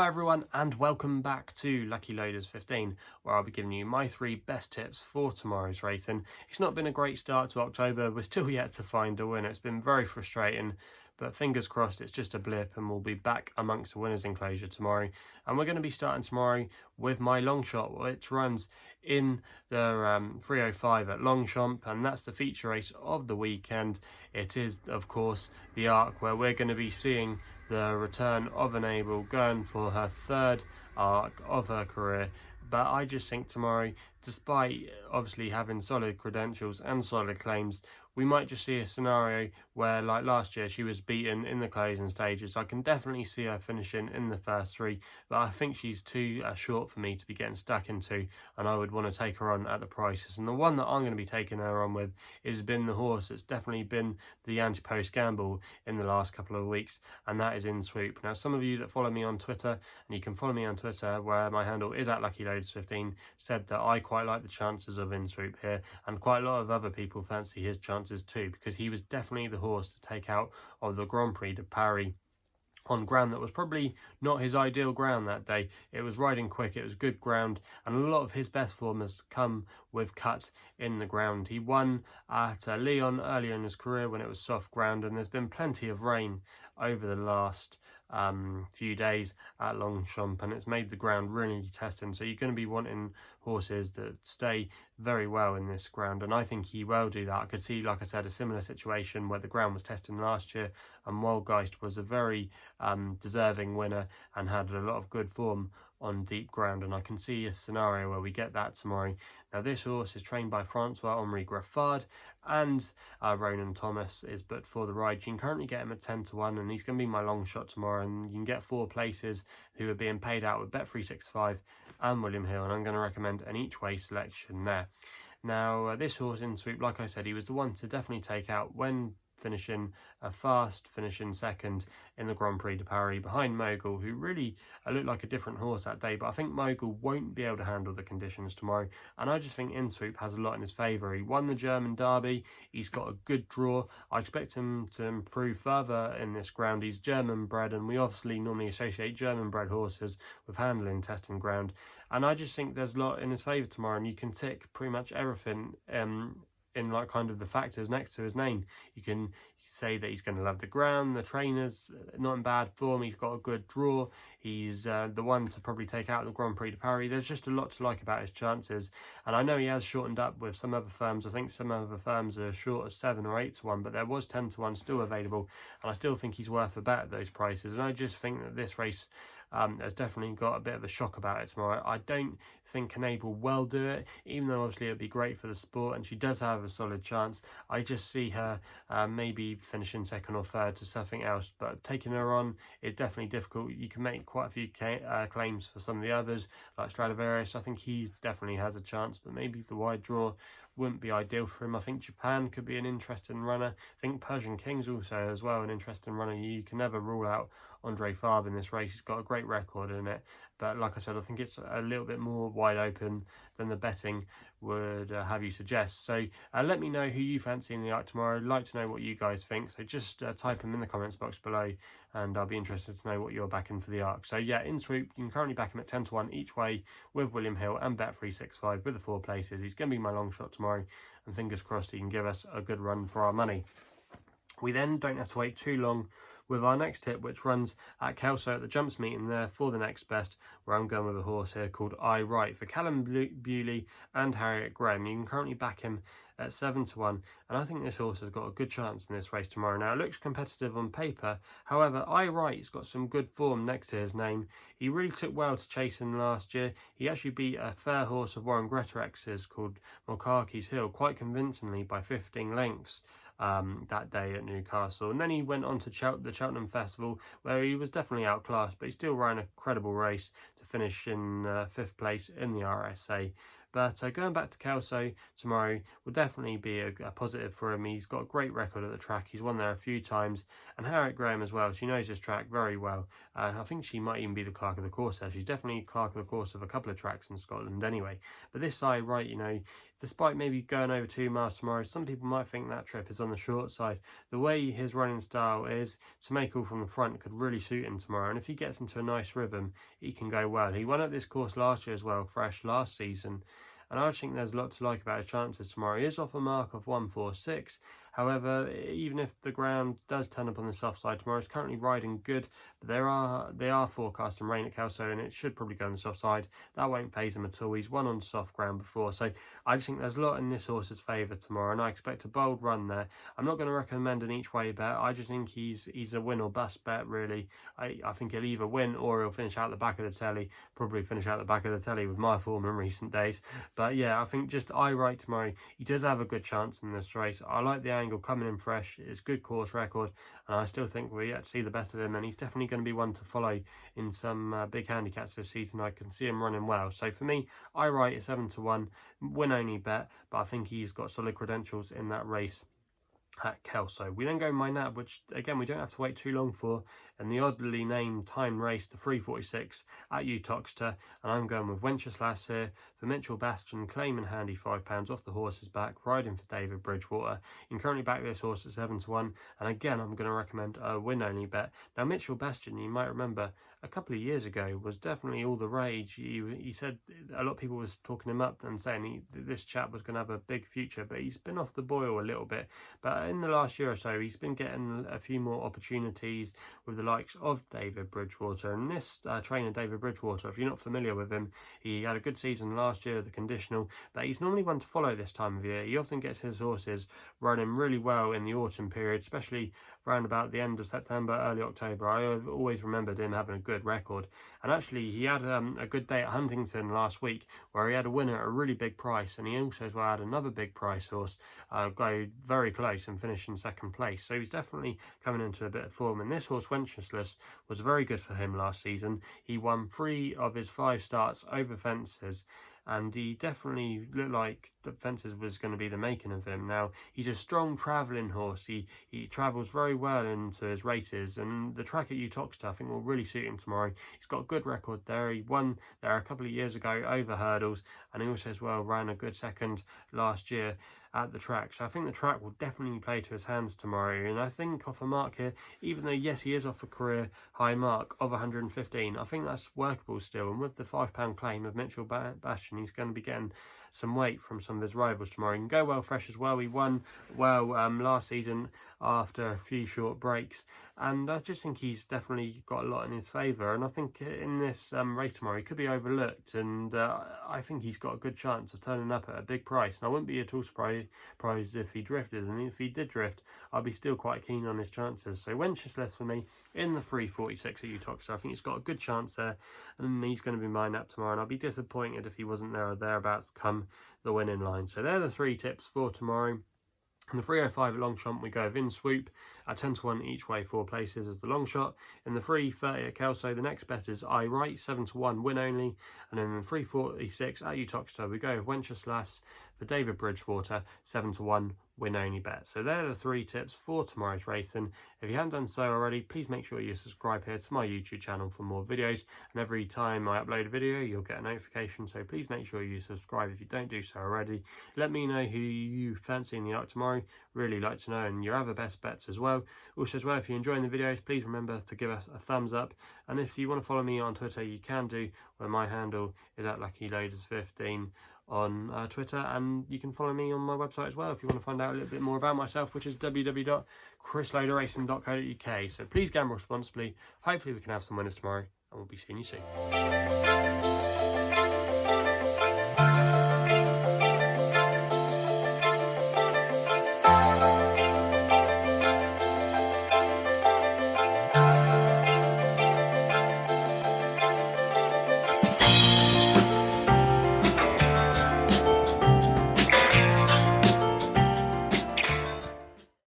Hi everyone and welcome back to Lucky Loaders 15, where I'll be giving you my 3 best tips for tomorrow's racing. It's not been a great start to October, we're still yet to find a winner. It's been very frustrating, but fingers crossed it's just a blip and we'll be back amongst the winners enclosure tomorrow. And we're going to be starting tomorrow with my Longshot, which runs in the 305 at Longchamp, and that's the feature race of the weekend. It is of course the Arc, where we're going to be seeing the return of Enable going for her 3rd Arc of her career. But I just think tomorrow, despite obviously having solid credentials and solid claims, we might just see a scenario where, like last year, she was beaten in the closing stages. I can definitely see her finishing in the first 3, but I think she's too short for me to be getting stuck into, and I would want to take her on at the prices. And the one that I'm going to be taking her on with has been the horse that's definitely been the anti-post gamble in the last couple of weeks, and that is in Swoop. Now, some of you that follow me on Twitter, and you can follow me on Twitter where my handle is at LuckyLoaders15, said that I quite like the chances of in Swoop here, and quite a lot of other people fancy his chances too, because he was definitely the horse to take out of the Grand Prix de Paris on ground that was probably not his ideal ground that day. It was riding quick, it was good ground, and a lot of his best form has come with cuts in the ground. He won at Lyon earlier in his career when it was soft ground, and there's been plenty of rain over the last few days at Longchamp, and it's made the ground really testing. So you're going to be wanting horses that stay very well in this ground, and I think he will do that. I could see, like I said, a similar situation where the ground was testing last year, and Wildgeist was a very deserving winner and had a lot of good form on deep ground, and I can see a scenario where we get that tomorrow. Now, this horse is trained by Francois-Henri Graffard, and Ronan Thomas is booked for the ride. You can currently get him at 10-1, and he's going to be my long shot tomorrow, and you can get 4 places who are being paid out with Bet365 and William Hill, and I'm going to recommend an each way selection there. Now, this horse in Swoop, like I said, he was the one to definitely take out when finishing a fast, finishing second in the Grand Prix de Paris behind Mogul, who really looked like a different horse that day. But I think Mogul won't be able to handle the conditions tomorrow, and I just think Swoop has a lot in his favour. He won the German Derby, he's got a good draw. I expect him to improve further in this ground. He's German bred, and we obviously normally associate German bred horses with handling testing ground, and I just think there's a lot in his favour tomorrow, and you can tick pretty much everything in like kind of the factors next to his name. You can say that he's going to love the ground, the trainers not in bad form, he's got a good draw, he's the one to probably take out the Grand Prix de Paris. There's just a lot to like about his chances, and I know he has shortened up with some other firms. I think some other firms are short of 7 or 8-1, but there was 10-1 still available, and I still think he's worth a bet at those prices. And I just think that this race has definitely got a bit of a shock about it tomorrow. I don't think Enable will do it, even though obviously it'd be great for the sport, and she does have a solid chance. I just see her maybe finishing 2nd or 3rd to something else, but taking her on is definitely difficult. You can make quite a few claims for some of the others, like Stradivarius. I think he definitely has a chance, but maybe the wide draw wouldn't be ideal for him. I think Japan could be an interesting runner. I think Persian King's also as well an interesting runner. You can never rule out Andre Farb in this race. He's got a great record in it, but like I said, I think it's a little bit more wide open than the betting would have you suggest. So let me know who you fancy in the Arc tomorrow. I'd like to know what you guys think, so just type them in the comments box below, and I'll be interested to know what you're backing for the Arc. So yeah, in Swoop, you can currently back him at 10-1 each way with William Hill and Bet365 with the 4 places. He's going to be my long shot tomorrow, and fingers crossed he can give us a good run for our money. We then don't have to wait too long with our next tip, which runs at Kelso at the jumps meeting there for the next best, where I'm going with a horse here called I Right for Callum, Bewley and Harriet Graham. You can currently back him at 7-1, and I think this horse has got a good chance in this race tomorrow. Now, it looks competitive on paper, however, I Right's got some good form next to his name. He really took well to chasing last year. He actually beat a fair horse of Warren Gretorex's called Mulcahy's Hill quite convincingly by 15 lengths that day at Newcastle, and then he went on to the Cheltenham Festival, where he was definitely outclassed, but he still ran a credible race to finish in 5th place in the RSA. But going back to Kelso tomorrow will definitely be a positive for him. He's got a great record at the track. He's won there a few times. And Harriet Graham as well. She knows this track very well. I think she might even be the clerk of the course there. She's definitely clerk of the course of a couple of tracks in Scotland anyway. But this side, right, you know, despite maybe going over 2 miles tomorrow, some people might think that trip is on the short side. The way his running style is, to make all from the front could really suit him tomorrow. And if he gets into a nice rhythm, he can go well. He won at this course last year as well, fresh last season. And I think there's a lot to like about his chances tomorrow. He is off a mark of 146. However, even if the ground does turn up on the soft side tomorrow, it's currently riding good. But they are forecasting rain at Kelso, and it should probably go on the soft side. That won't faze him at all. He's won on soft ground before. So I just think there's a lot in this horse's favour tomorrow, and I expect a bold run there. I'm not going to recommend an each way bet. I just think he's a win or bust bet, really. I think he'll either win or he'll finish out the back of the telly. Probably finish out the back of the telly with my form in recent days. But yeah, I think just eye right tomorrow. He does have a good chance in this race. I like the angle coming in fresh. It's good course record, and I still think we're yet to see the best of him, and he's definitely going to be one to follow in some big handicaps this season. I can see him running well. So for me, I write a 7-1 win only bet, but I think he's got solid credentials in that race at Kelso. We then go My Nap, which again we don't have to wait too long for, and the oddly named time race, the 3:46 at Uttoxeter, and I'm going with Wenceslaus here for Mitchell Bastyan, claiming handy £5 off the horse's back, riding for David Bridgwater. You can currently back this horse at 7-1, and again I'm going to recommend a win only bet. Now Mitchell Bastyan, you might remember a couple of years ago, was definitely all the rage. He said a lot of people was talking him up and saying this chap was going to have a big future, but he's been off the boil a little bit. But in the last year or so, he's been getting a few more opportunities with the likes of David Bridgwater. And this trainer, David Bridgwater, if you're not familiar with him, he had a good season last year, the conditional, but he's normally one to follow this time of year. He often gets his horses running really well in the autumn period, especially around about the end of September, early October. I always remembered him having a good record, and actually he had a good day at Huntington last week where he had a winner at a really big price, and he also as well had another big price horse go very close and finish in 2nd place. So he's definitely coming into a bit of form, and this horse Wenceslaus was very good for him last season. He won 3 of his 5 starts over fences, and he definitely looked like the fences was going to be the making of him. Now, he's a strong travelling horse. He travels very well into his races, and the track at Uttoxeter I think will really suit him tomorrow. He's got a good record there. He won there a couple of years ago over hurdles, and he also as well ran a good second last year at the track. So I think the track will definitely play to his hands tomorrow, and I think off a mark here, even though yes he is off a career high mark of 115, I think that's workable still, and with the £5 claim of Mitchell Bastyan, he's going to be getting some weight from some of his rivals tomorrow. He can go well fresh as well. He won well last season after a few short breaks, and I just think he's definitely got a lot in his favour, and I think in this race tomorrow he could be overlooked, and I think he's got a good chance of turning up at a big price, and I wouldn't be at all surprised if he drifted, and if he did drift I'd be still quite keen on his chances. So Wenceslaus for me in the 3:46 at Uttoxeter. I think he's got a good chance there, and he's going to be my nap tomorrow, and I'll be disappointed if he wasn't there or thereabouts come the winning line. So they're the 3 tips for tomorrow. In the 3:05 at Longshot, we go with Swoop at 10-1 each way, 4 places as the Longshot. In the 3:30 at Kelso, the next bet is I Right, 7-1 win only. And in the 3:46 at Uttoxeter, we go with Wenceslaus for David Bridgwater, 7-1 win only bet. So they're the 3 tips for tomorrow's racing. If you haven't done so already, please make sure you subscribe here to my YouTube channel for more videos, and every time I upload a video you'll get a notification, so please make sure you subscribe if you don't do so already. Let me know who you fancy in the night tomorrow, really like to know, and your other best bets as well. Also as well, if you're enjoying the videos, please remember to give us a thumbs up, and if you want to follow me on Twitter you can do, where my handle is at LuckyLoaders15 on Twitter, and you can follow me on my website as well if you want to find out a little bit more about myself, which is www.chrisloaderracing.co.uk. So please gamble responsibly. Hopefully we can have some winners tomorrow, and we'll be seeing you soon.